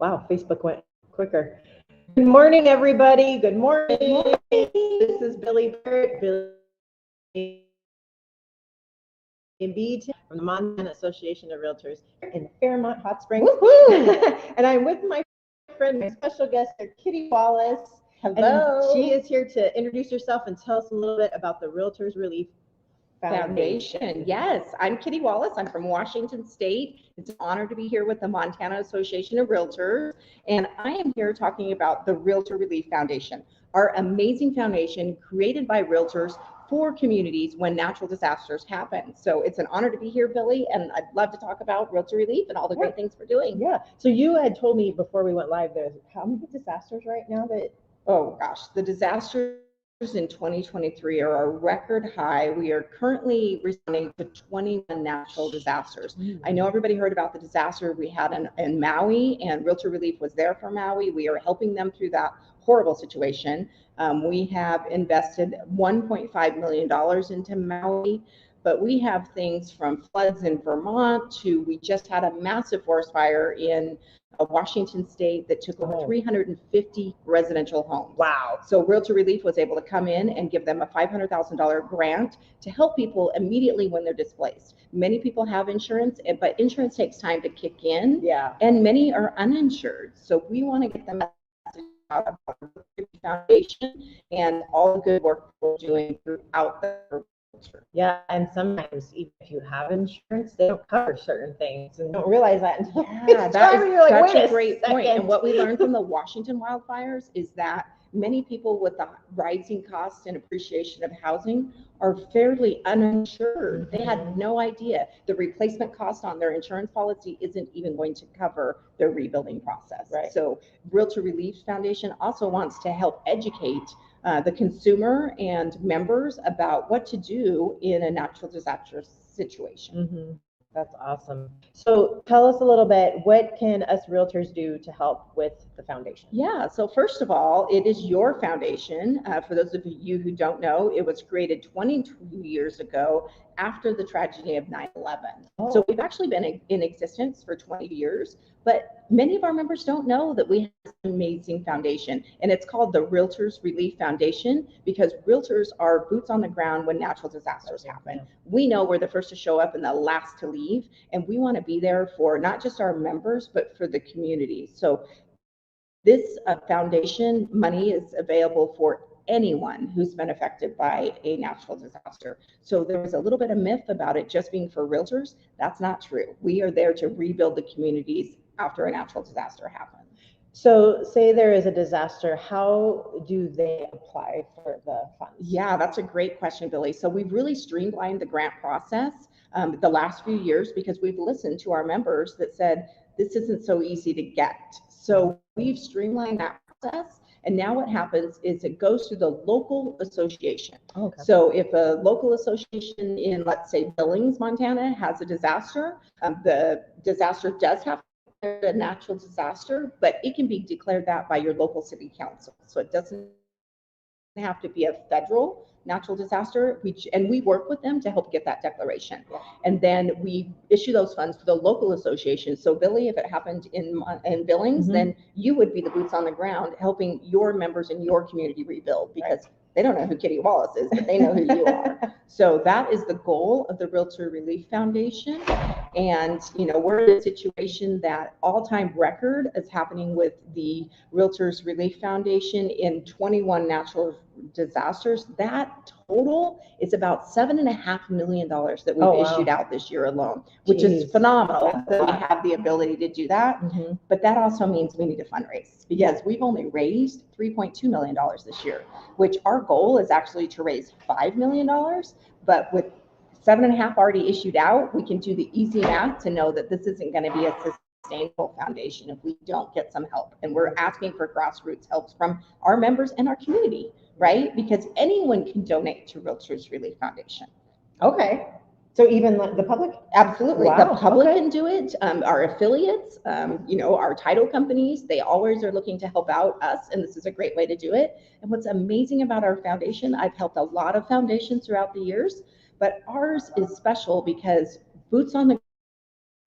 Wow, Facebook went quicker. Good morning, everybody. Good morning. This is Billy Barrett, Billy B from the Montana Association of Realtors in Fairmont Hot Springs. And I'm with my friend, my special guest, Kitty Wallace. Hello. And she is here to introduce herself and tell us a little bit about the Realtors Relief Foundation. Yes, I'm Kitty Wallace. I'm from Washington State. It's an honor to be here with the Montana Association of Realtors. And I am here talking about the Realtor Relief Foundation, our amazing foundation created by realtors for communities when natural disasters happen. So it's an honor to be here, Billy, and I'd love to talk about Realtor Relief and all the great things we're doing. Yeah. So you had told me before we went live, there's how many disasters right now that? Oh gosh, the disasters in 2023 are a record high. We are currently responding to 21 natural disasters. I know everybody heard about the disaster we had in Maui, and Realtor Relief was there for Maui. We are helping them through that horrible situation. We have invested $1.5 million into Maui, but we have things from floods in Vermont to we just had a massive forest fire in Washington State that took over 350 residential homes. Wow. So Realtor Relief was able to come in and give them a $500,000 grant to help people immediately when they're displaced. Many people have insurance, but insurance takes time to kick in. Yeah. And many are uninsured. So we want to get them out of the foundation and all the good work we're doing throughout the. Yeah, and sometimes even if you have insurance, they don't cover certain things and don't realize that until that is like, such a great point. And what we learned from the Washington wildfires is that many people with the rising cost and appreciation of housing are fairly uninsured. They had no idea the replacement cost on their insurance policy isn't even going to cover their rebuilding process. Right. So Realtor Relief Foundation also wants to help educate the consumer and members about what to do in a natural disaster situation. That's awesome. So tell us a little bit, what can us realtors do to help with the foundation? Yeah, so first of all, it is your foundation. For those of you who don't know, it was created 22 years ago after the tragedy of 9/11. So we've actually been in existence for 20 years, but many of our members don't know that we have this amazing foundation, and it's called the Realtors Relief Foundation because realtors are boots on the ground when natural disasters happen. We know we're the first to show up and the last to leave, and we want to be there for not just our members, but for the community. So this foundation money is available for anyone who's been affected by a natural disaster. So there was a little bit of myth about it just being for realtors. That's not true. We are there to rebuild the communities after a natural disaster happens. So say there is a disaster, how do they apply for the funds? Yeah, that's a great question, Billy. So we've really streamlined the grant process the last few years because we've listened to our members that said, this isn't so easy to get. So we've streamlined that process. And now what happens is it goes through the local association. Okay. So if a local association in, let's say, Billings, Montana has a disaster, the disaster does have a natural disaster, but it can be declared that by your local city council. So it doesn't have to be a federal natural disaster, and we work with them to help get that declaration. And then we issue those funds for the local association. So Billy, if it happened in Billings, then you would be the boots on the ground helping your members in your community rebuild because they don't know who Kitty Wallace is, but they know who you are. So that is the goal of the Realtor Relief Foundation. And, you know, we're in a situation that all-time record is happening with the Realtors Relief Foundation in 21 natural disasters. That total is about $7.5 million that we've issued out this year alone, which is phenomenal that we have the ability to do that. But that also means we need to fundraise because we've only raised $3.2 million this year, which our goal is actually to raise $5 million. But with 7.5 already issued out, we can do the easy math to know that this isn't going to be a sustainable foundation if we don't get some help. And we're asking for grassroots help from our members and our community, right? Because anyone can donate to Realtors Relief Foundation. Okay. So even the public? Absolutely. Wow. The public can do it. Our affiliates, you know, our title companies, they always are looking to help out us. And this is a great way to do it. And what's amazing about our foundation, I've helped a lot of foundations throughout the years, but ours is special because boots on the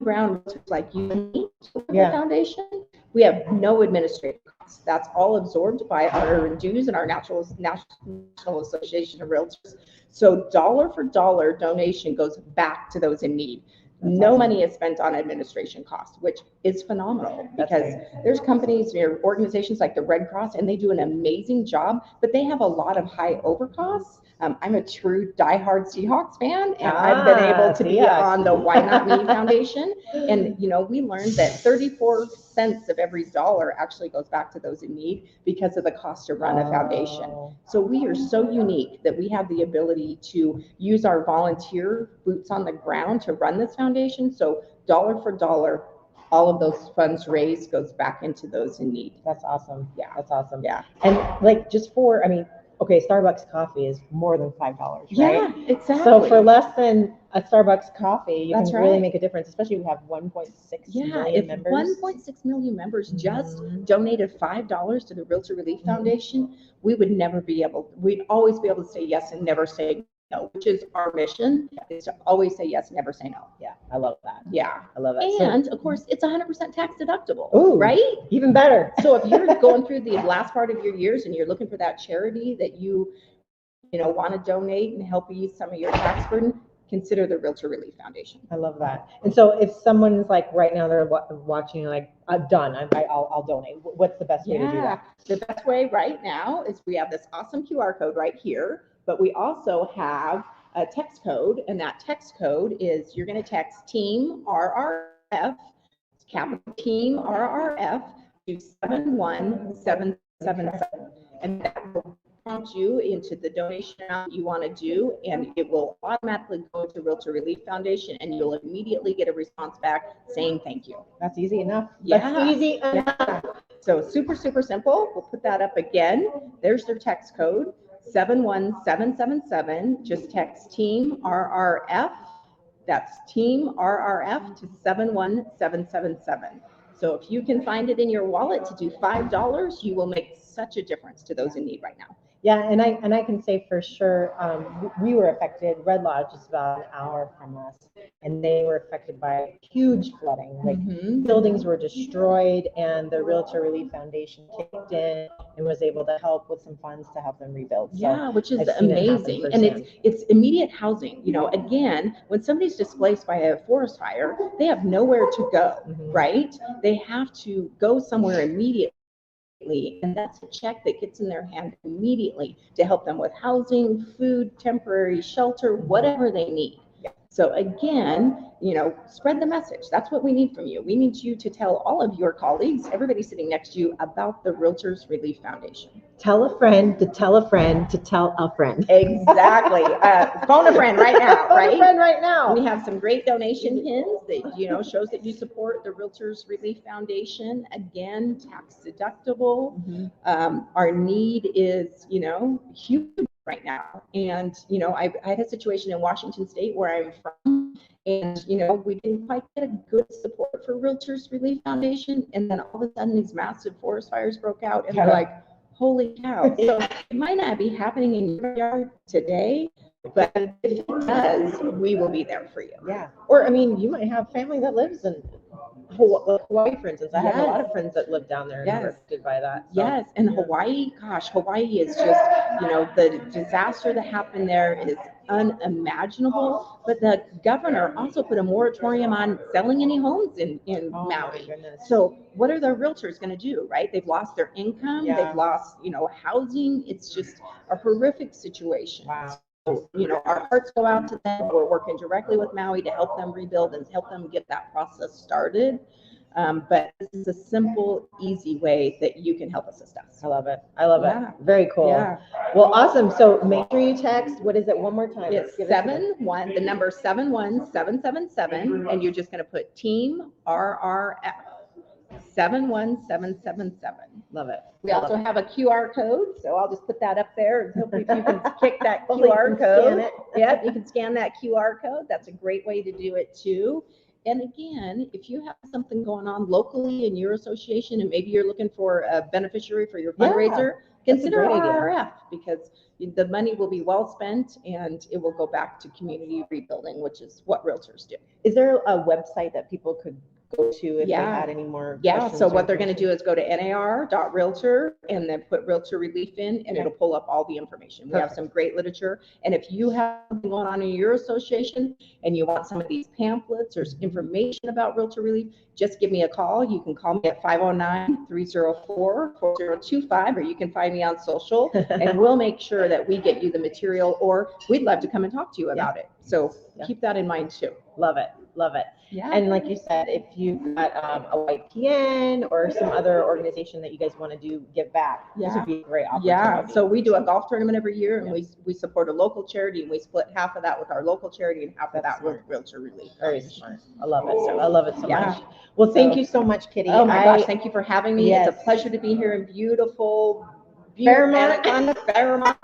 ground like you and me with the Yeah. foundation, we have no administrative costs. That's all absorbed by our dues and our National Association of Realtors. So dollar for dollar donation goes back to those in need. No awesome. money is spent on administration costs, which is phenomenal, because there's companies or organizations like the Red Cross, and they do an amazing job, but they have a lot of high over costs. I'm a true diehard Seahawks fan, and I've been able to be on the Why Not Me Foundation. And, you know, we learned that 34 cents of every dollar actually goes back to those in need because of the cost to run a foundation. So we are so unique that we have the ability to use our volunteer boots on the ground to run this foundation. So dollar for dollar, all of those funds raised goes back into those in need. That's awesome. Yeah. That's awesome. Yeah. And like just for, I mean, okay, Starbucks coffee is more than $5, right? Yeah, exactly. So for less than a Starbucks coffee, you That's can really right. make a difference, especially if you have 1.6 million members. 1.6 million members just donated $5 to the Realtor Relief Foundation, we would never be able, we'd always be able to say yes and never say no, which is our mission, is to always say yes, never say no. Yeah, I love that. Yeah. I love it. And of course, it's 100% tax deductible, Ooh, right? Even better. So if you're going through the last part of your years and you're looking for that charity that you know, want to donate and help ease some of your tax burden, consider the Realtor Relief Foundation. I love that. And so if someone's like right now they're watching, like, I'm done, I'll donate. What's the best way to do that? The best way right now is we have this awesome QR code right here, but we also have a text code, and that text code is, you're going to text Team RRF, capital Team RRF, to 71777, and that will prompt you into the donation amount you want to do, and it will automatically go to Realtor Relief Foundation, and you'll immediately get a response back saying thank you. That's easy enough. Yeah. That's easy enough. So super, super simple. We'll put that up again. There's their text code, 71777. Just text Team RRF. That's Team RRF to 71777. So if you can find it in your wallet to do $5, you will make such a difference to those in need right now. Yeah, and I can say for sure, we were affected. Red Lodge is about an hour from us, and they were affected by huge flooding. Like buildings were destroyed, and the Realtor Relief Foundation kicked in and was able to help with some funds to help them rebuild. So yeah, which is I've seen it happen amazing. And firsthand. it's immediate housing. You know, again, when somebody's displaced by a forest fire, they have nowhere to go, right? They have to go somewhere immediately. And that's a check that gets in their hand immediately to help them with housing, food, temporary shelter, whatever they need. So again, you know, spread the message. That's what we need from you. We need you to tell all of your colleagues, everybody sitting next to you, about the Realtors Relief Foundation. Tell a friend to tell a friend to tell a friend. Exactly. Phone a friend right now, right? Phone a friend right now. We have some great donation pins that, you know, shows that you support the Realtors Relief Foundation. Again, tax deductible. Our need is, you know, huge right now. And, you know, I had a situation in Washington State where I'm from, and, you know, we didn't quite get a good support for Realtors Relief Foundation. And then all of a sudden these massive forest fires broke out, and they're like, holy cow. So it might not be happening in your yard today, but if it does, we will be there for you. Yeah. Or, I mean, you might have family that lives in Hawaii, for instance. I have a lot of friends that live down there and were affected by that. So. Yes, and Hawaii, gosh, Hawaii is just, you know, the disaster that happened there is unimaginable. But the governor also put a moratorium on selling any homes in Maui. So what are the realtors going to do, right? They've lost their income. They've lost, you know, housing. It's just a horrific situation. Wow. So, you know, our hearts go out to them. We're working directly with Maui to help them rebuild and help them get that process started. But this is a simple, easy way that you can help assist us. I love it. I love it. Very cool. Yeah. Well, awesome. So make sure you text. What is it? One more time. It's 71777, and you're just going to put Team RRF 71777. Love it. We also have a QR code, so I'll just put that up there, and hopefully you can kick that QR code. Scan it. Yep, you can scan that QR code. That's a great way to do it too. And again, if you have something going on locally in your association and maybe you're looking for a beneficiary for your fundraiser, consider great idea. RRF, because the money will be well spent and it will go back to community rebuilding, which is what realtors do. Is there a website that people could go to if they had any more questions? So what they're going to do is go to NAR.realtor and then put Realtor Relief in, and it'll pull up all the information. We have some great literature. And if you have something going on in your association and you want some of these pamphlets or information about Realtor Relief, just give me a call. You can call me at 509-304-4025, or you can find me on social, and we'll make sure that we get you the material, or we'd love to come and talk to you about it. So keep that in mind too. Love it. Love it. Yeah. And like you said, if you've got a YPN or some other organization that you guys want to give back, this would be a great opportunity. Yeah, so we do a golf tournament every year, and we support a local charity, and we split half of that with our local charity and half of that with Realtor Relief. Very smart. I love it. I love it so Yeah. much. Well, thank you so much, Kitty. Oh my gosh, thank you for having me. Yes. It's a pleasure to be here in beautiful Fairmont, Montana,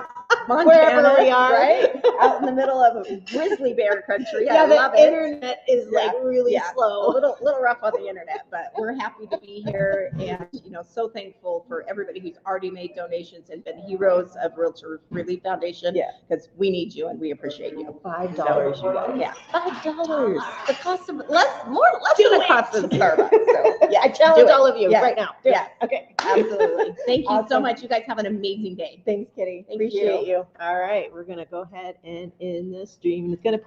wherever we are, right? Out in the middle of a grizzly bear country. Yeah, I love the it. internet is like really slow. A little rough on the internet, but we're happy to be here, and so thankful for everybody who's already made donations and been heroes of Realtor Relief Foundation. Yeah, because we need you and we appreciate you. $5, you guys. Yeah, $5. The cost of less than the cost of Starbucks. So yeah, I challenge all of you right now. Okay, absolutely. Thank you so much. You guys have an amazing day. Thanks, Kitty. Appreciate you. All right, we're gonna go ahead and end this stream. It's gonna